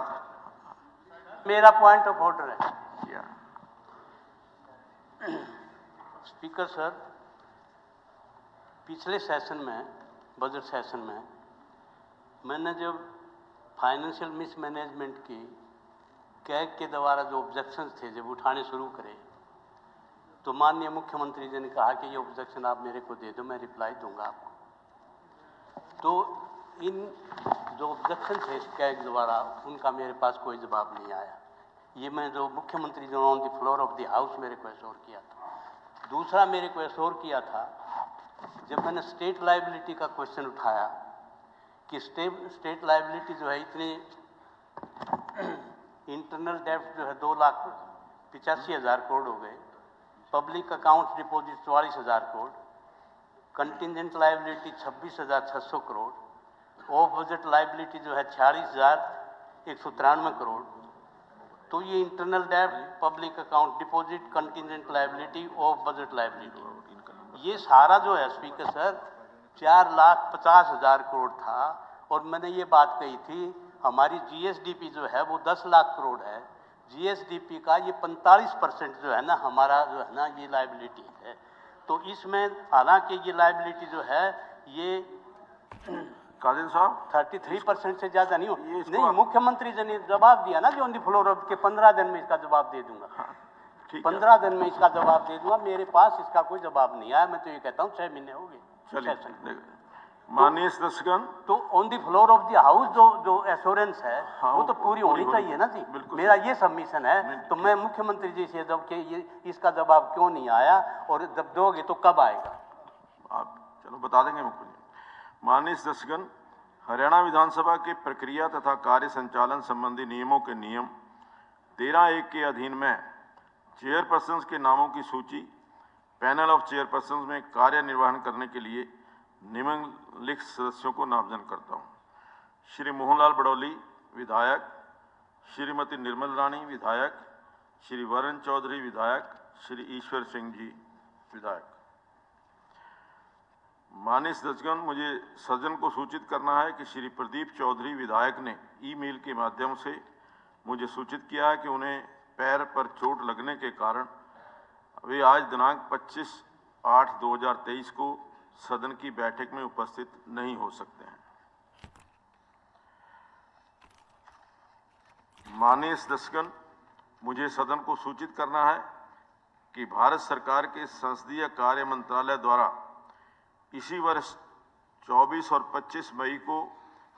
मेरा पॉइंट ऑफ ऑर्डर है। स्पीकर सर, पिछले सेशन में, बजट सेशन में, मैंने जब फाइनेंशियल मिसमैनेजमेंट की कैग के द्वारा जो ऑब्जेक्शंस थे जब उठाने शुरू करे, तो माननीय मुख्यमंत्री जी ने कहा कि ये ऑब्जेक्शन आप मेरे को दे दो, मैं रिप्लाई दूंगा आपको। तो इन जो ऑब्जेक्शन थे कैग द्वारा उनका मेरे पास कोई जवाब नहीं आया। ये मैं जो मुख्यमंत्री जो on the floor of the house मेरे को एश्योर किया था। दूसरा मेरे को एश्योर किया था जब मैंने स्टेट लायबिलिटी का क्वेश्चन उठाया कि स्टेट लायबिलिटी जो है इतनी इंटरनल डेब्ट जो है 2,85,000 करोड़ हो गए, public accounts deposit 44,000 crore, contingent liability 26,600 crore, of budget liability जो है 46,193 करोड़। तो ये इंटरनल डेब्ट, public account deposit, contingent liability, of budget liability, ये सारा जो है स्पीकर सर 4,50,000 करोड़ था। और मैंने ये बात कही थी हमारी जीएसडीपी जो है वो 10 लाख करोड़ है, जीएसडीपी का ये 45% जो है ना हमारा जो है ना ये लायबिलिटी है। तो इसमें हालांकि ये लायबिलिटी जो है ये कादिर साहब 33% से ज्यादा नहीं हो। नहीं, मुख्यमंत्री जी ने जवाब दिया ना जो ऑन द फ्लोर ऑफ के 15 दिन में इसका जवाब दे दूंगा। 15 दिन में इसका जवाब दे दूंगा। मेरे पास इसका कोई जवाब नहीं आया। मैं तो ये कहता हूँ 6 महीने हो गए। माननीय दर्शकगण, तो on the floor of the house जो एश्योरेंस है वो तो पूरी होनी चाहिए ना जी। मेरा ये सबमिशन है। तो मैं मुख्यमंत्री जी से जब कि ये इसका जवाब क्यों नहीं आया और जब दोगे तो कब आएगा? आप चलो बता देंगे मुख्यमंत्री। माननीय दर्शकगण, हरियाणा विधानसभा के प्रक्रिया तथा कार्य संचालन संबंधी नियमों के नियम 13(1) के अधीन में चेयरपर्सन के नामों की सूची पैनल ऑफ चेयरपर्सन में कार्य निर्वहन करने के लिए निम्नलिखित सदस्यों को नामजद करता हूं। श्री मोहनलाल बड़ौली विधायक, श्रीमती निर्मल रानी विधायक, श्री वरुण चौधरी विधायक, श्री ईश्वर सिंह जी विधायक। माननीय सदस्यगण, मुझे सदन को सूचित करना है कि श्री प्रदीप चौधरी विधायक ने ईमेल के माध्यम से मुझे सूचित किया है कि उन्हें पैर पर चोट लगने के कारण वे आज दिनांक 25/8/2023 को सदन की बैठक में उपस्थित नहीं हो सकते हैं। माननीय सदस्यगण, मुझे सदन को सूचित करना है कि भारत सरकार के संसदीय कार्य मंत्रालय द्वारा इसी वर्ष 24 और 25 मई को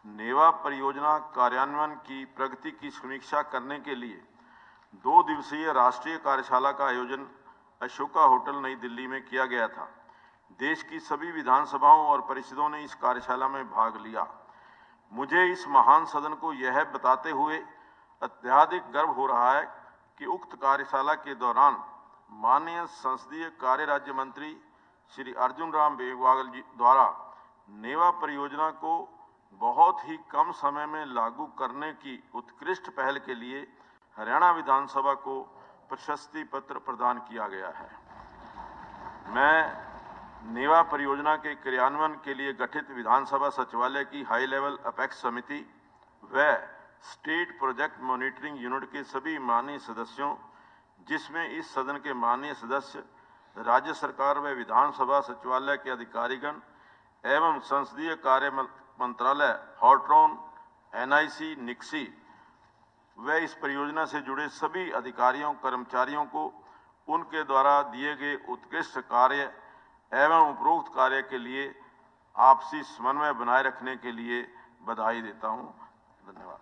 नेवा परियोजना कार्यान्वयन की प्रगति की समीक्षा करने के लिए 2 दिवसीय राष्ट्रीय कार्यशाला का आयोजन अशोका होटल नई दिल्ली में किया गया था। देश की सभी विधानसभाओं और परिषदों ने इस कार्यशाला में भाग लिया। मुझे इस महान सदन को यह बताते हुए अत्यधिक गर्व हो रहा है कि उक्त कार्यशाला के दौरान माननीय संसदीय कार्य राज्य मंत्री श्री अर्जुन राम मेघवाल जी द्वारा नेवा परियोजना को बहुत ही कम समय में लागू करने की उत्कृष्ट पहल के लिए हरियाणा विधानसभा को प्रशस्ति पत्र प्रदान किया गया है। मैं नेवा परियोजना के क्रियान्वयन के लिए गठित विधानसभा सचिवालय की हाई लेवल अपेक्स समिति व स्टेट प्रोजेक्ट मॉनिटरिंग यूनिट के सभी माननीय सदस्यों, जिसमें इस सदन के माननीय सदस्य, राज्य सरकार व विधानसभा सचिवालय के अधिकारीगण एवं संसदीय कार्य मंत्रालय, हॉर्ट्रॉन, NIC, निक्सी व इस परियोजना से जुड़े सभी अधिकारियों कर्मचारियों को उनके द्वारा दिए गए उत्कृष्ट कार्य एवं उपरोक्त कार्य के लिए आपसी समन्वय बनाए रखने के लिए बधाई देता हूं। धन्यवाद।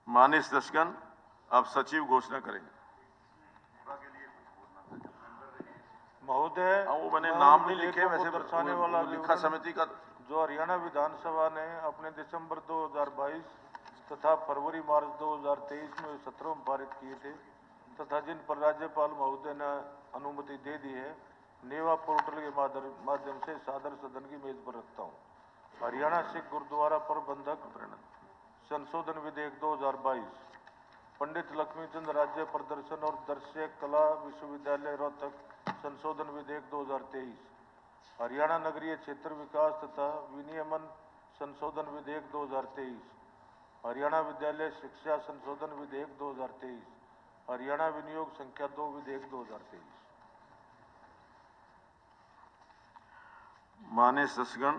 माननीय सदस्यगण, अब सचिव घोषणा करेंगे। महोदय, वो मैंने नाम नहीं लिखे, वैसे दर्शाने वाला लिखा समिति का जो हरियाणा विधानसभा ने अपने दिसंबर 2022 तथा फरवरी मार्च 2023 में सत्रों में पारित किए थे तथा जिन पर राज्यपाल महोदय ने अनुमति दे दी है, नेवा पोर्टल के माध्यम से सादर सदन की मेज पर रखता हूँ। हरियाणा सिख गुरुद्वारा प्रबंधक संशोधन विधेयक 2022, पंडित लक्ष्मीचंद राज्य प्रदर्शन और दृश्य कला विश्वविद्यालय रोहतक संशोधन विधेयक 2023, हरियाणा नगरीय क्षेत्र विकास तथा विनियमन संशोधन विधेयक 2023, हरियाणा विद्यालय शिक्षा संशोधन विधेयक 2023, हरियाणा विनियोग संख्या 2 विधेयक 2023। माननीय सदस्यगण,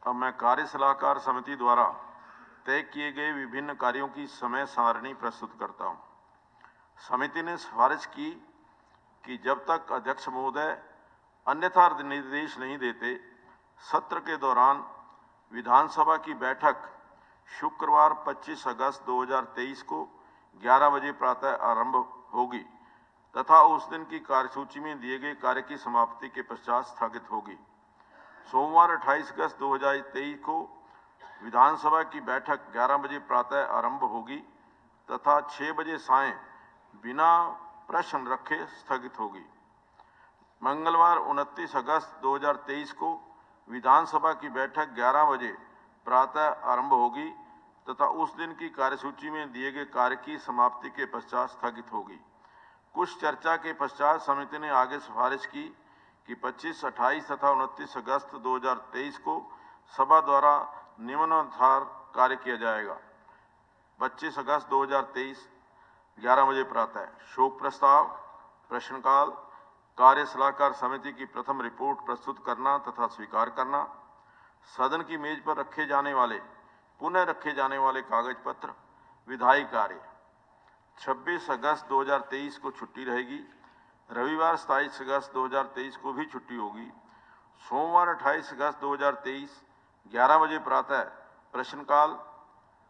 अब मैं कार्य सलाहकार समिति द्वारा तय किए गए विभिन्न कार्यों की समय सारणी प्रस्तुत करता हूं। समिति ने सिफारिश की कि जब तक अध्यक्ष महोदय अन्यथा निर्देश नहीं देते, सत्र के दौरान विधानसभा की बैठक शुक्रवार 25 अगस्त 2023 को 11 बजे प्रातः आरंभ होगी तथा उस दिन की कार्यसूची में दिए गए कार्य की समाप्ति के पश्चात स्थगित होगी। सोमवार 28 अगस्त 2023 को विधानसभा की बैठक 11 बजे प्रातः आरंभ होगी तथा 6 बजे सायं बिना प्रश्न रखे स्थगित होगी। मंगलवार 29 अगस्त 2023 को विधानसभा की बैठक 11 बजे प्रातः आरंभ होगी तथा उस दिन की कार्यसूची में दिए गए कार्य की समाप्ति के पश्चात स्थगित होगी। कुछ चर्चा के पश्चात समिति ने आगे सिफारिश की कि 25, 28 तथा 29 अगस्त 2023 को सभा द्वारा निम्नानुसार कार्य किया जाएगा। 25 अगस्त 2023 11 बजे प्रातः शोक प्रस्ताव, प्रश्नकाल, कार्य सलाहकार समिति की प्रथम रिपोर्ट प्रस्तुत करना तथा स्वीकार करना, सदन की मेज पर रखे जाने वाले पुनः रखे जाने वाले कागज पत्र, विधायी कार्य। 26 अगस्त 2023 को छुट्टी रहेगी। रविवार 27 अगस्त 2023 को भी छुट्टी होगी। सोमवार 28 अगस्त 2023 11 बजे प्रातः प्रश्नकाल,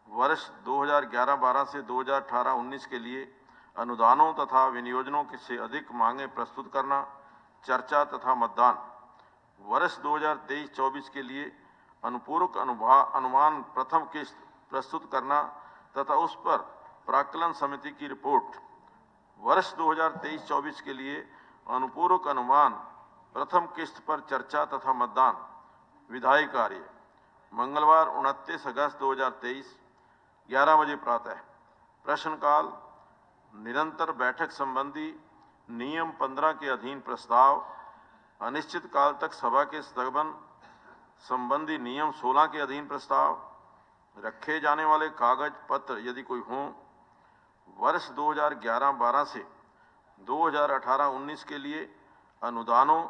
वर्ष 2011-12 से 2018-19 के लिए अनुदानों तथा विनियोजनों से अधिक मांगे प्रस्तुत करना, चर्चा तथा मतदान। वर्ष 2023-24 के लिए अनुपूरक अनुमान प्रथम किस्त प्रस्तुत करना तथा उस पर प्राक्कलन समिति की रिपोर्ट। वर्ष 2023-24 के लिए अनुपूरक अनुमान प्रथम किस्त पर चर्चा तथा मतदान। विधायी कार्य। मंगलवार 29 अगस्त 2023 11 बजे प्रातः प्रश्नकाल, निरंतर बैठक संबंधी नियम 15 के अधीन प्रस्ताव, अनिश्चित काल तक सभा के स्थगन संबंधी नियम 16 के अधीन प्रस्ताव, रखे जाने वाले कागज पत्र यदि कोई हों। वर्ष 2011-12 से 2018-19 के लिए अनुदानों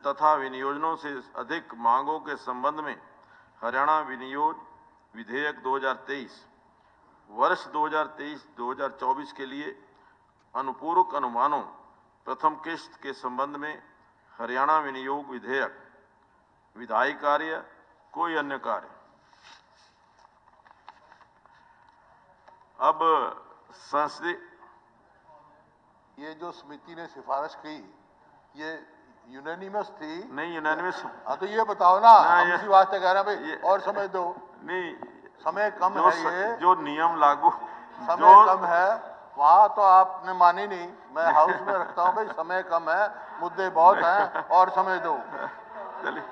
तथा विनियोजनों से अधिक मांगों के संबंध में हरियाणा विनियोग विधेयक 2023। वर्ष 2023-2024 के लिए अनुपूरक अनुमानों प्रथम किस्त के संबंध में हरियाणा विनियोग विधेयक। विधायी कार्य। कोई अन्य कार्य। अब संसदीय, ये जो समिति ने सिफारिश की, ये यूनानिमस थी? नहीं, यूनानिमस। हाँ, तो ये बताओ ना, इसी वास्ते कह रहे हैं भाई, और समय दो। नहीं, समय कम है, ये जो नियम लागू समय कम है, वहां तो आपने मानी नहीं। मैं हाउस में रखता हूँ भाई, समय कम है, मुद्दे बहुत हैं, और समय दो। चलिए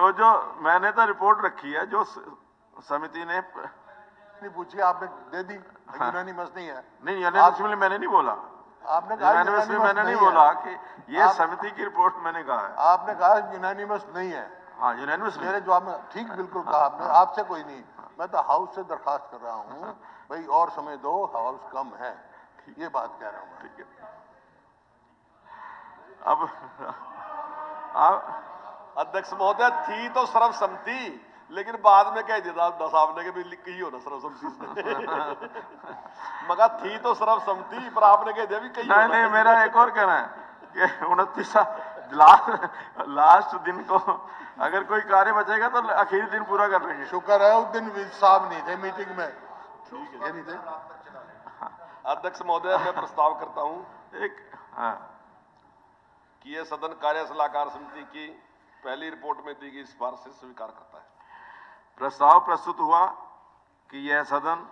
वो जो मैंने तो रिपोर्ट रखी है जो समिति ने नहीं पूछी, आपने दे दी। यूनानिमस नहीं है। नहीं, यूनानिमस मैंने नहीं बोला। आपने कहा यूनानिमस में मैंने नहीं है। बोला कि ये समिति की रिपोर्ट मैंने कहा है। आपने कहा यूनानिमस नहीं है। हाँ यूनानिमस मेरे जवाब में ठीक बिल्कुल कहा आपने, आपसे कोई नहीं। मैं तो हाउस से दरखास्त कर रहा हूँ भाई और समय दो, हाउस कम है, ये बात कह रहा हूँ। ठीक है। अब अध्यक्ष महोदय थी तो सर्वसम्मति, लेकिन बाद में कह दिया साहब ने कि भी लिख ही हो ना सर्वसम्मति से मगर थी तो सर्वसम्मति, पर आपने कह दिया भी कहीं नहीं नहीं, मेरा एक और कहना है कि 29 लास्ट दिन को अगर कोई कार्य बचेगा तो आखिरी दिन पूरा कर लेंगे। शुक्र है उस दिन विज साहब नहीं थे मीटिंग में, ये नहीं थे। अध्यक्ष महोदय मैं प्रस्ताव करता हूं हाँ। कि यह सदन कार्य सलाहकार समिति की पहली रिपोर्ट में दी गई सिफारिश से स्वीकार करता है। प्रस्ताव प्रस्तुत हुआ कि यह सदन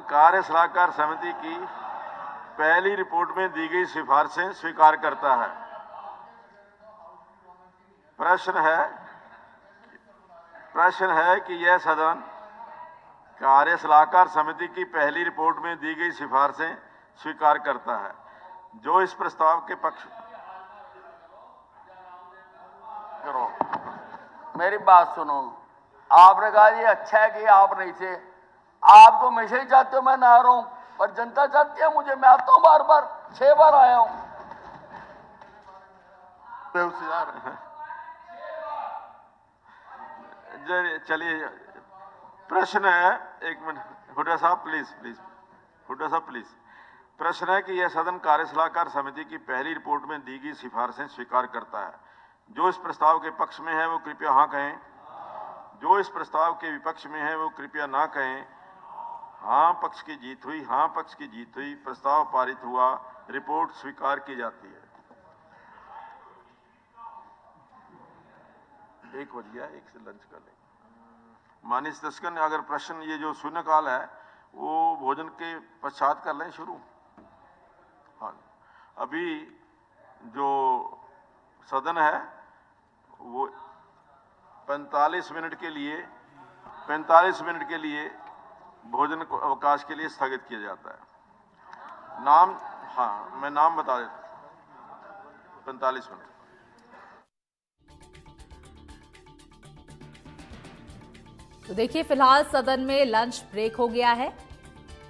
कार्य सलाहकार समिति की पहली रिपोर्ट में दी गई सिफारिशें स्वीकार करता है। प्रश्न है कि यह सदन कार्य सलाहकार समिति की पहली रिपोर्ट में दी गई सिफारिशें स्वीकार करता है। जो इस प्रस्ताव के पक्ष करो, मेरी बात सुनो। आपने कहा ये अच्छा है कि आप नहीं थे, आप तो हमेशा ही चाहते हो मैं ना आ रहा हूं, पर जनता चाहती है मुझे, मैं आता हूं बार बार, 6 बार आया हूं। चलिए प्रश्न है, एक मिनट हुड्डा साहब प्लीज, हुड्डा साहब प्लीज। प्रश्न है कि यह सदन कार्य सलाहकार समिति की पहली रिपोर्ट में दी गई सिफारिशें स्वीकार करता है। जो इस प्रस्ताव के पक्ष में है वो कृपया हाँ कहें, जो इस प्रस्ताव के विपक्ष में है वो कृपया ना कहें। हाँ पक्ष की जीत हुई, हाँ पक्ष की जीत हुई, प्रस्ताव पारित हुआ, रिपोर्ट स्वीकार की जाती है। 1 बज गया, 1 से लंच कर लेंगे। माननीय सदस्यगण, अगर प्रश्न ये जो शून्यकाल है वो भोजन के पश्चात कर लें शुरू। हाँ, अभी जो सदन है वो 45 मिनट के लिए भोजन को अवकाश के लिए स्थगित किया जाता है। नाम, हाँ मैं नाम बता देता हूँ। 45 मिनट। तो देखिए फिलहाल सदन में लंच ब्रेक हो गया है।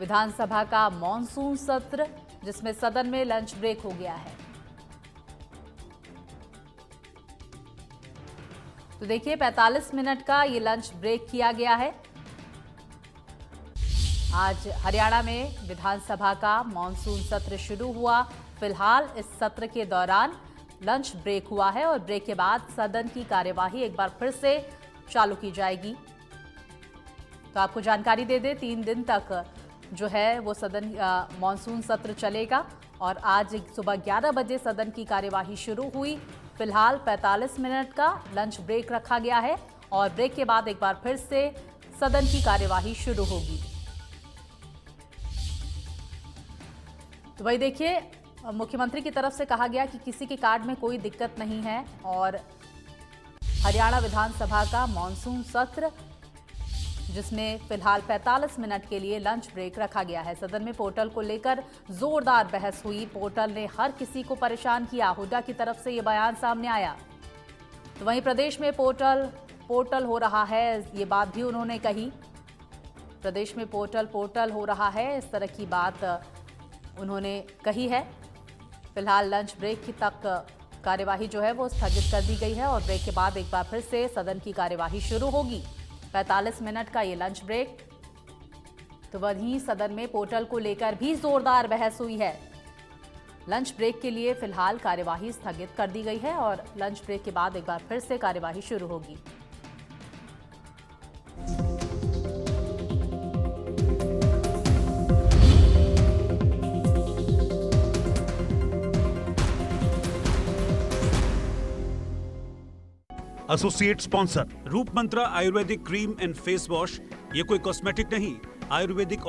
विधानसभा का मॉनसून सत्र जिसमें सदन में लंच ब्रेक हो गया है। तो देखिए 45 मिनट का ये लंच ब्रेक किया गया है। आज हरियाणा में विधानसभा का मॉनसून सत्र शुरू हुआ। फिलहाल इस सत्र के दौरान लंच ब्रेक हुआ है और ब्रेक के बाद सदन की कार्यवाही एक बार फिर से चालू की जाएगी। तो आपको जानकारी दे दें, 3 दिन तक जो है वो सदन मॉनसून सत्र चलेगा और आज सुबह 11 बजे सदन की कार्यवाही शुरू हुई। फिलहाल 45 मिनट का लंच ब्रेक रखा गया है और ब्रेक के बाद एक बार फिर से सदन की कार्यवाही शुरू होगी। तो वही देखिए, मुख्यमंत्री की तरफ से कहा गया कि किसी के कार्ड में कोई दिक्कत नहीं है और हरियाणा विधानसभा का मॉनसून सत्र जिसमें फिलहाल 45 मिनट के लिए लंच ब्रेक रखा गया है। सदन में पोर्टल को लेकर जोरदार बहस हुई। पोर्टल ने हर किसी को परेशान किया। हुड्डा की तरफ से ये बयान सामने आया। तो वहीं प्रदेश में पोर्टल हो रहा है, ये बात भी उन्होंने कही। प्रदेश में पोर्टल हो रहा है, इस तरह की बात उन्होंने कही है। फिलहाल लंच ब्रेक की तक कार्यवाही जो है वो स्थगित कर दी गई है और ब्रेक के बाद एक बार फिर से सदन की कार्यवाही शुरू होगी। 45 मिनट का ये लंच ब्रेक। तो वहीं सदन में पोर्टल को लेकर भी जोरदार बहस हुई है। लंच ब्रेक के लिए फिलहाल कार्यवाही स्थगित कर दी गई है और लंच ब्रेक के बाद एक बार फिर से कार्यवाही शुरू होगी। Associate sponsor Roop Mantra Ayurvedic cream and face wash. ये कोई कॉस्मेटिक नहीं, आयुर्वेदिक